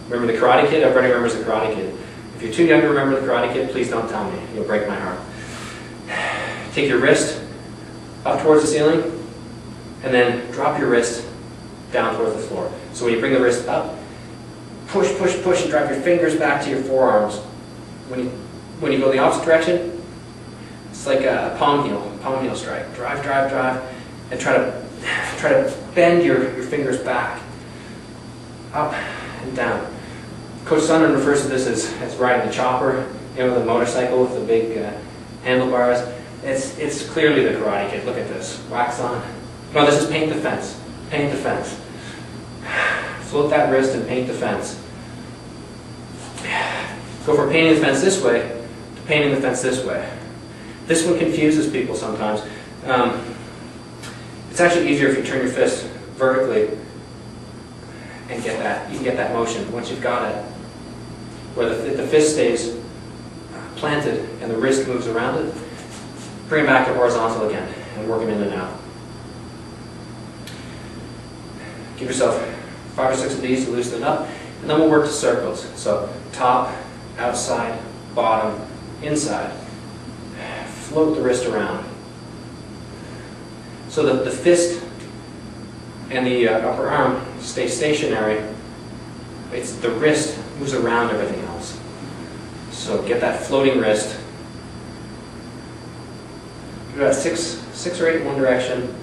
Remember the Karate Kid? Everybody remembers the Karate Kid. If you're too young to remember the Karate Kid, please don't tell me. You'll break my heart. Take your wrist up towards the ceiling, and then drop your wrist down towards the floor. So when you bring the wrist up, push, push, push, and drive your fingers back to your forearms. When you go the opposite direction, it's like a palm heel strike. Drive, drive, drive, and try to bend your fingers back, up and down. Coach Sunderland refers to this as riding the chopper, with a motorcycle with the big handlebars. It's clearly the Karate Kid. Look at this. Wax on. No, this is paint the fence. Paint the fence. Float that wrist and paint the fence. Go from painting the fence this way to painting the fence this way. This one confuses people sometimes. It's actually easier if you turn your fist vertically and get that. You can get that motion once you've got it, where the fist stays planted and the wrist moves around it. Bring it back to horizontal again and work it in and out. Give yourself 5 or 6 of these to loosen it up, and then we'll work to circles. So top, outside, bottom, inside. Float the wrist around. So that the fist and the upper arm stay stationary. It's the wrist moves around everything else. So get that floating wrist. Do about six or 8 in one direction,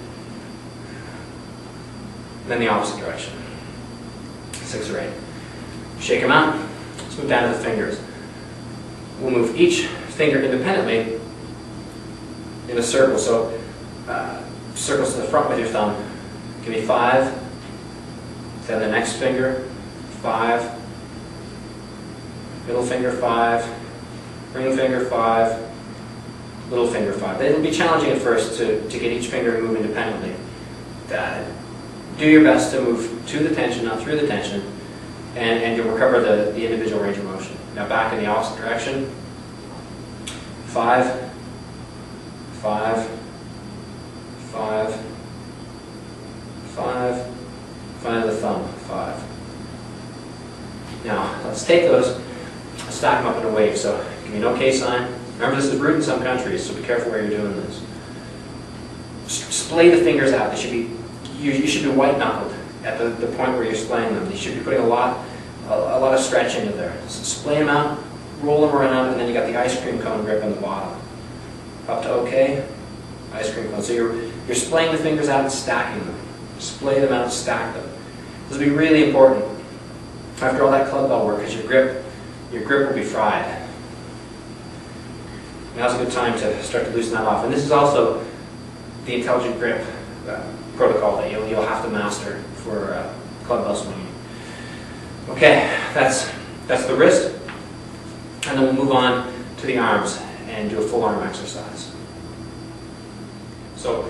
and then the opposite direction. 6 or 8. Shake them out. Let's move down to the fingers. We'll move each finger independently in a circle. So circles to the front with your thumb. Give me 5. Then the next finger, 5. Middle finger, 5. Ring finger, 5. Little finger, 5. It'll be challenging at first to get each finger to move independently. Do your best to move to the tension, not through the tension, and you'll recover the individual range of motion. Now back in the opposite direction. 5, 5, 5, 5, find the thumb, 5. Now, let's take those, stack them up in a wave. So, give me an OK sign. Remember, this is rude in some countries, so be careful where you're doing this. Splay the fingers out. They should be, you should be white-knuckled at the point where you're splaying them. You should be putting a lot of stretch into there. So splay them out, roll them around, and then you got the ice cream cone grip on the bottom. Up to OK, ice cream cone. So you're splaying the fingers out and stacking them. Splay them out, stack them. This will be really important after all that club bell work, because your grip will be fried. Now's a good time to start to loosen that off. And this is also the intelligent grip protocol that you'll have to master for club bell swinging. Okay, that's the wrist, and then we'll move on to the arms and do a full arm exercise. So,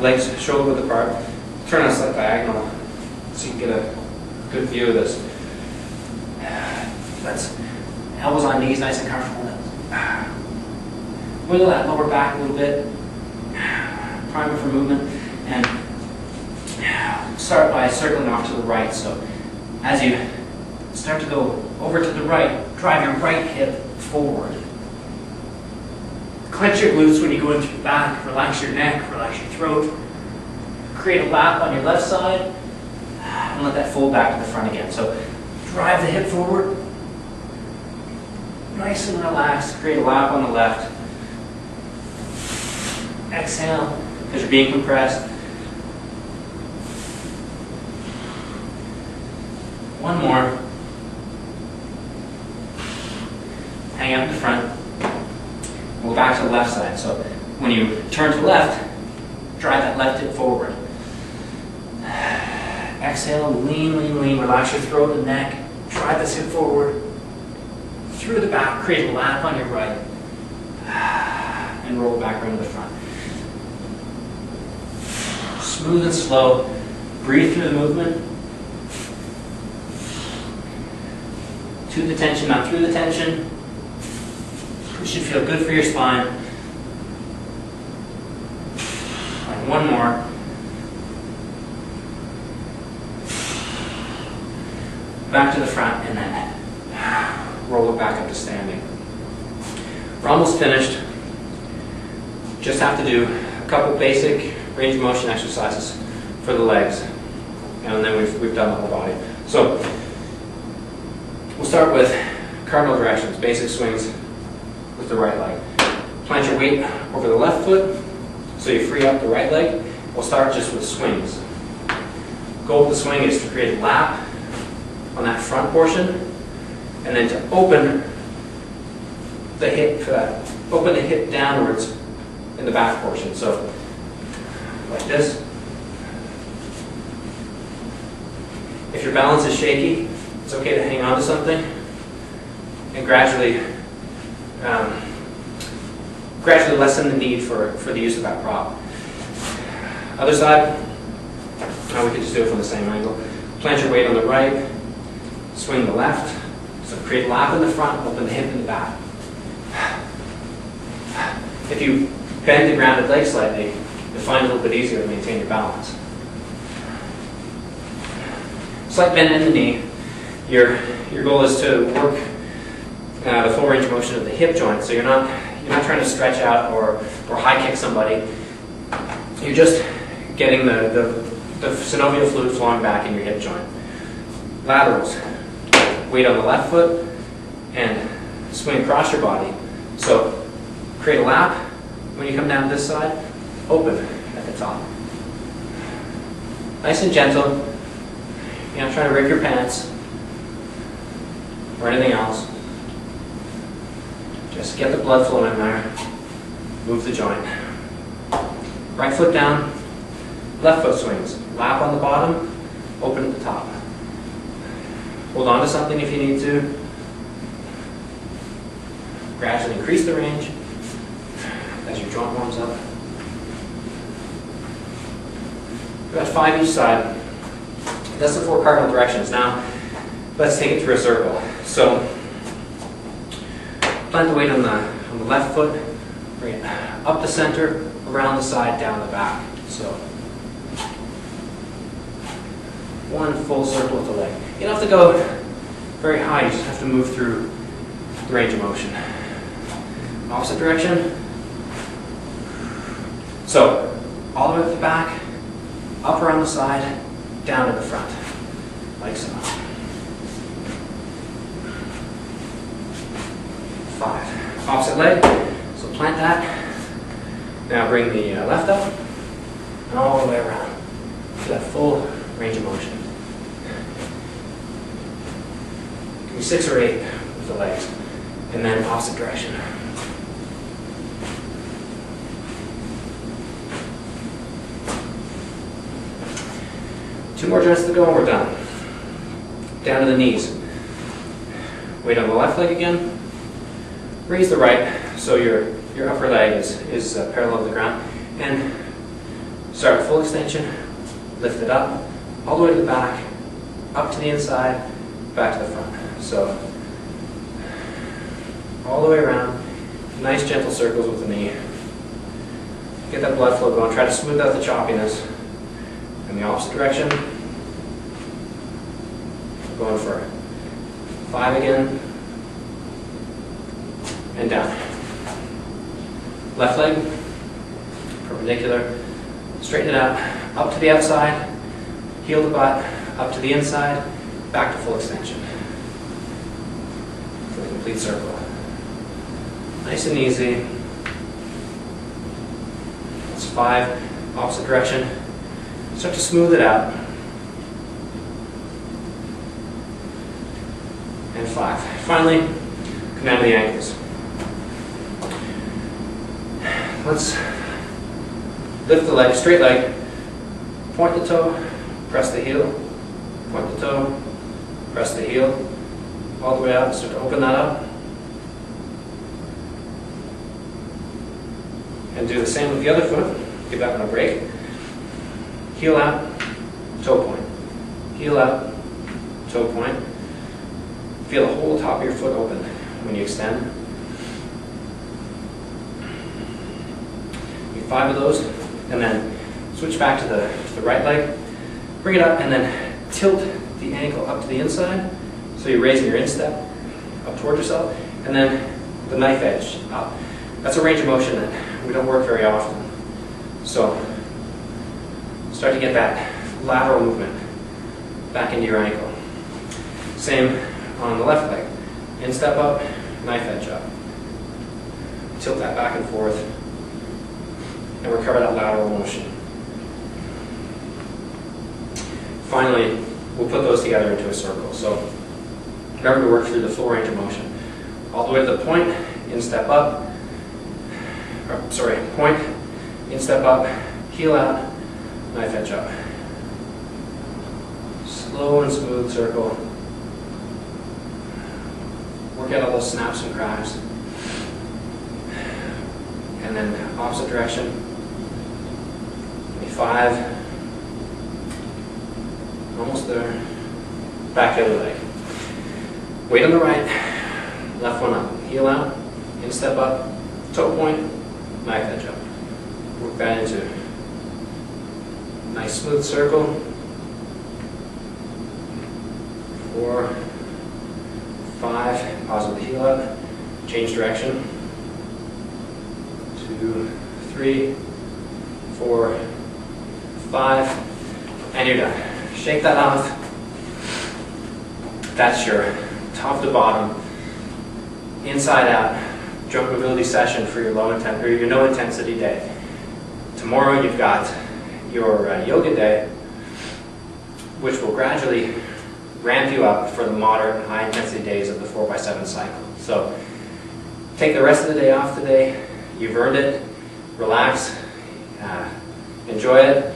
legs shoulder width apart. Turn on a slight diagonal so you can get a good view of this. That's elbows on knees, nice and comfortable. Wiggle that lower back a little bit. Primer for movement, and start by circling off to the right. So as you start to go over to the right, drive your right hip forward. Clench your glutes when you go into the back, relax your neck, relax your throat. Create a lap on your left side, and let that fold back to the front again. So drive the hip forward, nice and relaxed, create a lap on the left. Exhale, because you're being compressed. One more. Hang out in the front. We'll go back to the left side. So when you turn to the left, drive that left hip forward. Exhale, lean, lean, lean. Relax your throat and neck. Drive this hip forward. Through the back, create a lap on your right. And roll back around to the front. Smooth and slow. Breathe through the movement. To the tension, not through the tension. It should feel good for your spine. Like one more. back to the front, and then roll it back up to standing. We're almost finished. Just have to do a couple basic range of motion exercises for the legs, and then we've done the whole body. So we'll start with cardinal directions, basic swings with the right leg. Plant your weight over the left foot so you free up the right leg. We'll start just with swings. Goal of the swing is to create a lap on that front portion, and then to open the hip downwards in the back portion. So like this. If your balance is shaky, it's okay to hang on to something and gradually lessen the need for the use of that prop. Other side, we can just do it from the same angle. Plant your weight on the right, swing the left, so create a lap in the front, open the hip in the back. If you bend the grounded leg slightly, you'll find it a little bit easier to maintain your balance. Slight bend in the knee. Your goal is to work the full range of motion of the hip joint, so you're not trying to stretch out or high kick somebody. You're just getting the synovial fluid flowing back in your hip joint. Laterals. Weight on the left foot and swing across your body. So create a lap when you come down this side, open at the top. Nice and gentle. You're not trying to rip your pants or anything else. Just get the blood flow in there. Move the joint. Right foot down, left foot swings. Lap on the bottom, open at the top. Hold on to something if you need to. Gradually increase the range as your joint warms up. About 5 each side. That's the 4 cardinal directions. Now, let's take it through a circle. So, plant the weight on the left foot, bring it up the center, around the side, down the back. So, one full circle with the leg. You don't have to go very high, you just have to move through the range of motion. Opposite direction. So, all the way to the back, up around the side, down to the front, like so. 5. Opposite leg, so plant that. Now bring the left up, and all the way around to that full range of motion. Give me 6 or 8 with the legs, and then opposite direction. Two more joints to go and we're done. Down to the knees. Weight on the left leg again. Raise the right so your upper leg is parallel to the ground. And start with full extension. Lift it up. All the way to the back. Up to the inside. Back to the front. So all the way around. Nice gentle circles with the knee. Get that blood flow going. Try to smooth out the choppiness. In the opposite direction. Going for 5 again. And down. Left leg, perpendicular. Straighten it out. Up to the outside. Heel to butt. Up to the inside. Back to full extension. For the complete circle. Nice and easy. That's 5. Opposite direction. Start to smooth it out. And 5. Finally, come down to the ankles. Let's lift the leg, straight leg, point the toe, press the heel, point the toe, press the heel, all the way out, start to open that up. And do the same with the other foot, give that one a break. Heel out, toe point. Heel out, toe point. Feel the whole top of your foot open when you extend. 5 of those, and then switch back to the right leg. Bring it up and then tilt the ankle up to the inside So you're raising your instep up towards yourself, and then the knife edge up. That's a range of motion that we don't work very often. So start to get that lateral movement back into your ankle. Same on the left leg. Instep up, knife edge up. Tilt that back and forth, and recover that lateral motion. Finally, we'll put those together into a circle. So remember to work through the full range of motion. All the way to the point, instep up, point, instep up, heel out, knife edge up. Slow and smooth circle. Work out all those snaps and cracks. And then opposite direction. Maybe 5. Almost there. Back the other leg. Weight on the right, left one up. Heel out, instep up, toe point, knife edge up. Work that into a nice smooth circle. 4, 5, pause with the heel up, change direction. 2, 3, 4, 5, and you're done. Shake that off. That's your top to bottom, inside out joint mobility session for your your no intensity day. Tomorrow you've got your yoga day, which will gradually ramp you up for the moderate and high intensity days of the 4x7 cycle. So take the rest of the day off today. You've earned it. Relax. Enjoy it.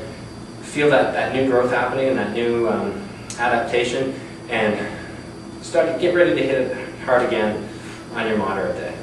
Feel that new growth happening and that new adaptation, and get ready to hit it hard again on your moderate day.